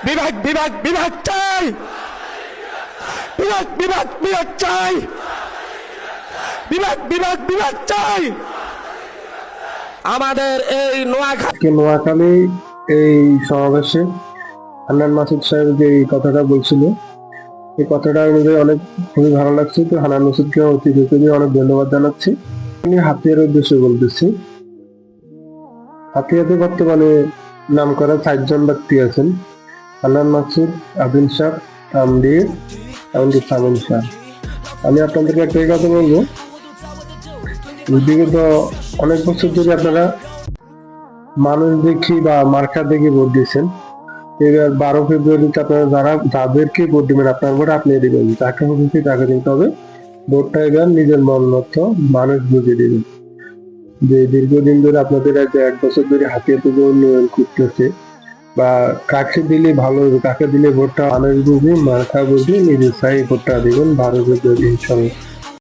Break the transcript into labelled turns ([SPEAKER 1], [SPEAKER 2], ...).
[SPEAKER 1] বিভাগ বিভাগ বিভাগ চাই, বিভাগ বিভাগ বিভাগ চাই, বিভাগ বিভাগ বিভাগ চাই। আমাদের এই
[SPEAKER 2] নোয়াখালী এই সমাবেশে হান্নান মাসুদ সাহেব যে এই কথাটা বলছিল, এই কথাটা অনুযায়ী অনেক খুবই ভালো লাগছে। তো হান্নান মাসুদকে অতি দ্রুতই অনেক ধন্যবাদ জানাচ্ছি। আমি হাতিয়ার উদ্দেশ্যে বলতেছি, হাতিয়াতে বর্তমানে নাম করা 4 জন ব্যক্তি আছেন: হান্নান মাসুদ, আদিল শাহ, তামদির, এমনকি সামিন শাহ। আমি আপনাদেরকে একটাই কথা বলবো, বিগত অনেক বছর ধরে আপনারা মানুষ দেখি বা মার্কা দেখে ভোট দিয়েছেন। এবার 12 ফেব্রুয়ারিতে আপনারা যাদেরকে ভোট দিবেন, আপনার ভোট আপনি দিবেন, যাকে খুশি তাকে দিতে হবে। ভোটটা এবার নিজের মন মতো মানুষ বুঝে দিবেন। যে দীর্ঘদিন ধরে আপনাদের 1 বছর ধরে হাতিয়াতে যে উন্নয়ন করতেছে, বা কাকে দিলে ভালো হবে, কাকে দিলে ভোটটা মানুষ বুঝে মার্কা বুঝে নিজের চাই ভোটটা দিবেন 12 ফেব্রুয়ারি ইনশাল্লাহ।